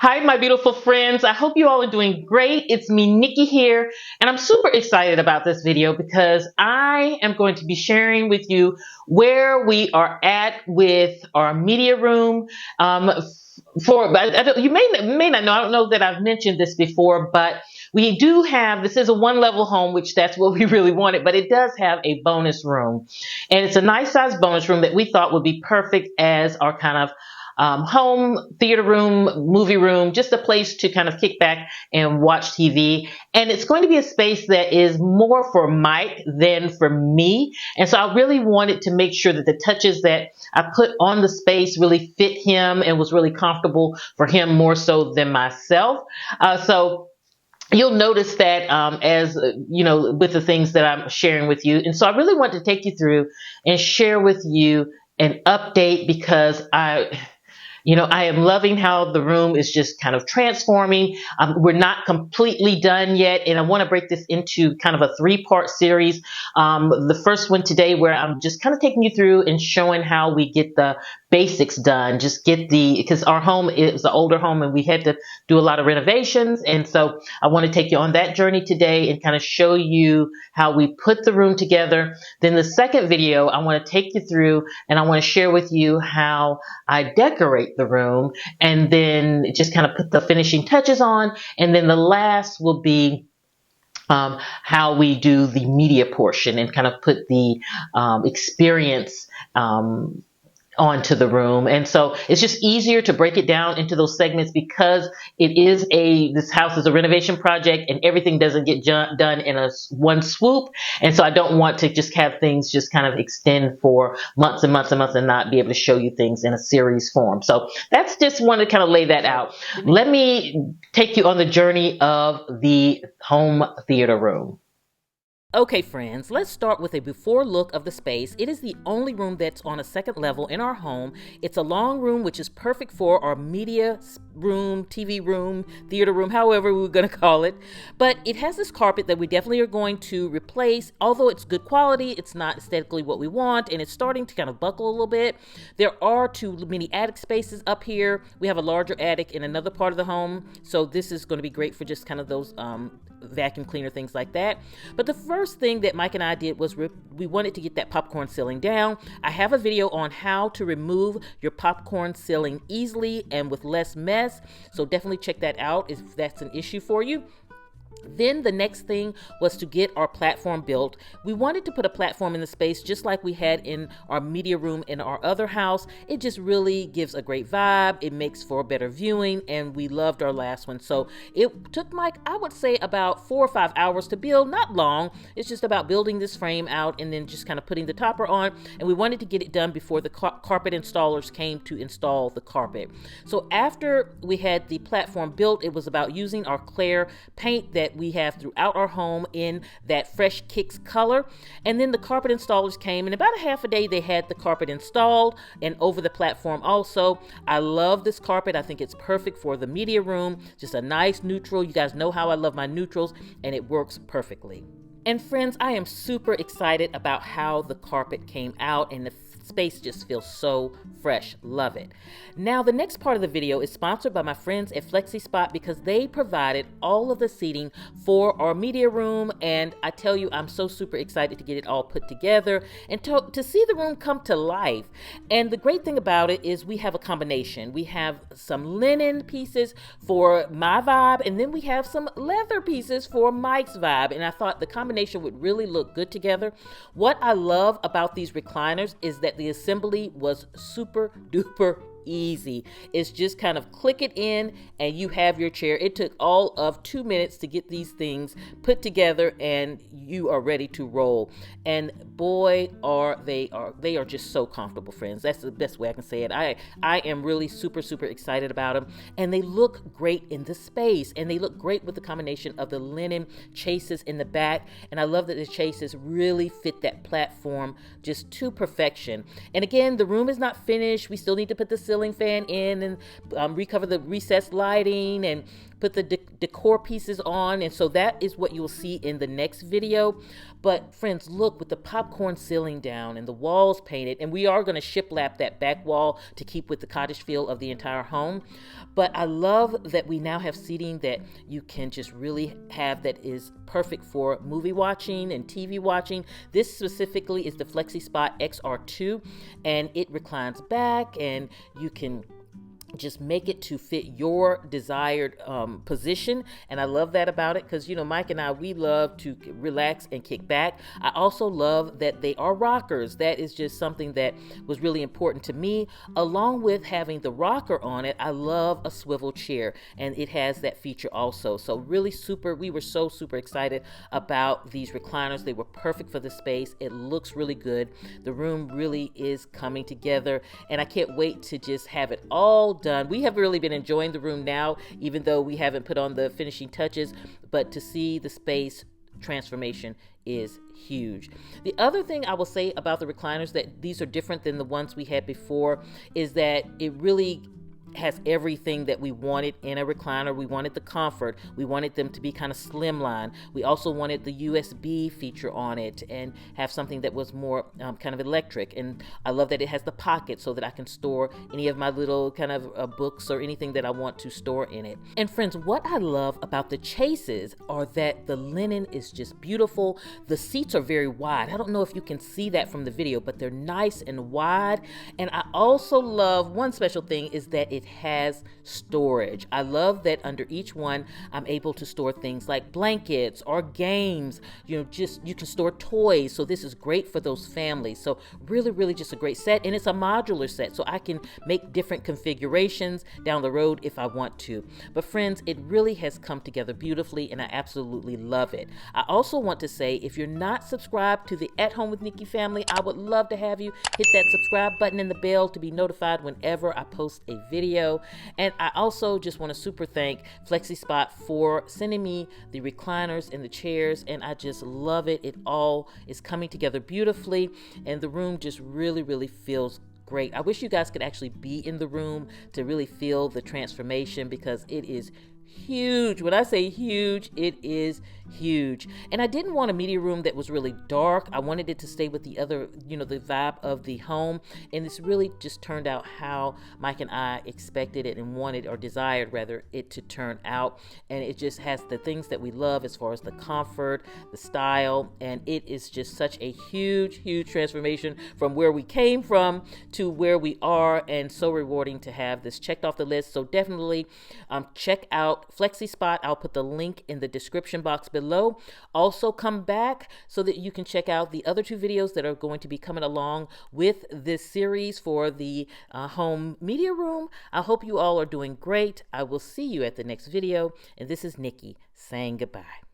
Hi, my beautiful friends. I hope you all are doing great. It's me, Nikki here, and I'm super excited about this video because I am going to be sharing with you where we are at with our media room. You may not know, I don't know that I've mentioned this before, but we do have, this is a one-level home, which that's what we really wanted, but it does have a bonus room. And it's a nice size bonus room that we thought would be perfect as our kind of home theater room, movie room, just a place to kind of kick back and watch TV. And it's going to be a space that is more for Mike than for me. And so I really wanted to make sure that the touches that I put on the space really fit him and was really comfortable for him more so than myself. So you'll notice that as you know, with the things that I'm sharing with you. And so I really want to take you through and share with you an update because I am loving how the room is just kind of transforming. We're not completely done yet, and I want to break this into kind of a three-part series. The first one today where I'm just kind of taking you through and showing how we get the basics done, because our home is an older home and we had to do a lot of renovations. And so I want to take you on that journey today and kind of show you how we put the room together. Then the second video, I want to take you through and I want to share with you how I decorate the room and then just kind of put the finishing touches on. And then the last will be how we do the media portion and kind of put the experience onto the room. And so it's just easier to break it down into those segments because this house is a renovation project and everything doesn't get done in one swoop. And so I don't want to just have things just kind of extend for months and months and months and not be able to show you things in a series form. So that's just want to kind of lay that out. Let me take you on the journey of the home theater room. Okay friends, let's start with a before look of the space. It is the only room that's on a second level in our home. It's a long room, which is perfect for our media room, TV room, theater room, however we're going to call it. But it has this carpet that we definitely are going to replace. Although it's good quality, it's not aesthetically what we want, and it's starting to kind of buckle a little bit. There are too many attic spaces up here. We have a larger attic in another part of the home, so this is going to be great for just kind of those vacuum cleaner, things like that. But the first thing that Mike and I did was we wanted to get that popcorn ceiling down. I have a video on how to remove your popcorn ceiling easily and with less mess, so definitely check that out if that's an issue for you. Then the next thing was to get our platform built. We wanted to put a platform in the space just like we had in our media room in our other house. It just really gives a great vibe. It makes for better viewing, and we loved our last one. So it took Mike, I would say, about 4 or 5 hours to build. Not long. It's just about building this frame out and then just kind of putting the topper on. And we wanted to get it done before the carpet installers came to install the carpet. So after we had the platform built, it was about using our Claire paint that we have throughout our home in that Fresh Kicks color. And then the carpet installers came, and about a half a day they had the carpet installed and over the platform also. I love this carpet. I think it's perfect for the media room. Just a nice neutral. You guys know how I love my neutrals, and it works perfectly. And friends, I am super excited about how the carpet came out, and the space just feels so fresh. Love it. Now, the next part of the video is sponsored by my friends at FlexiSpot because they provided all of the seating for our media room, and I tell you, I'm so super excited to get it all put together and to see the room come to life. And the great thing about it is we have a combination. We have some linen pieces for my vibe, and then we have some leather pieces for Mike's vibe, and I thought the combination would really look good together. What I love about these recliners is that the assembly was super duper easy. It's just kind of click it in and you have your chair. It took all of 2 minutes to get these things put together and you are ready to roll. And boy, they are just so comfortable, friends. That's the best way I can say it. I am really super excited about them, and they look great in the space, and they look great with the combination of the linen chases in the back. And I love that the chases really fit that platform just to perfection. And again, the room is not finished. We still need to put the ceiling fan in and recover the recessed lighting, put the decor pieces on. And so that is what you will see in the next video. But friends, look, with the popcorn ceiling down and the walls painted, and we are going to shiplap that back wall to keep with the cottage feel of the entire home. But I love that we now have seating that you can just really have that is perfect for movie watching and TV watching. This specifically is the FlexiSpot XR2, and it reclines back, and you can just make it to fit your desired position. And I love that about it, because Mike and I, we love to relax and kick back. I also love that they are rockers. That is just something that was really important to me. Along with having the rocker on it, I love a swivel chair, and it has that feature also. So really we were so super excited about these recliners. They were perfect for the space. It looks really good. The room really is coming together, and I can't wait to just have it all done. We have really been enjoying the room now, even though we haven't put on the finishing touches, but to see the space transformation is huge. The other thing I will say about the recliners, that these are different than the ones we had before, is that it really has everything that we wanted in a recliner. We wanted the comfort. We wanted them to be kind of slimline. We also wanted the USB feature on it and have something that was more kind of electric. And I love that it has the pocket so that I can store any of my little kind of books or anything that I want to store in it. And friends, what I love about the chases are that the linen is just beautiful. The seats are very wide. I don't know if you can see that from the video, but they're nice and wide. And I also love, one special thing is that it has storage. I love that under each one, I'm able to store things like blankets or games. You can store toys. So this is great for those families. So really, really just a great set. And it's a modular set, so I can make different configurations down the road if I want to. But friends, it really has come together beautifully, and I absolutely love it. I also want to say, if you're not subscribed to the At Home with Nikki family, I would love to have you hit that subscribe button and the bell to be notified whenever I post a video. And I also just want to super thank FlexiSpot for sending me the recliners and the chairs, and I just love it. It all is coming together beautifully, and the room just really, really feels great. I wish you guys could actually be in the room to really feel the transformation, because it is huge. When I say huge, it is huge. And I didn't want a media room that was really dark. I wanted it to stay with the other, the vibe of the home. And this really just turned out how Mike and I expected it and wanted, or desired rather, it to turn out. And it just has the things that we love as far as the comfort, the style, and it is just such a huge, huge transformation from where we came from to where we are, and so rewarding to have this checked off the list. So definitely check out FlexiSpot. I'll put the link in the description box below. Also come back so that you can check out the other two videos that are going to be coming along with this series for the home media room. I hope you all are doing great. I will see you at the next video. And this is Nikki saying goodbye.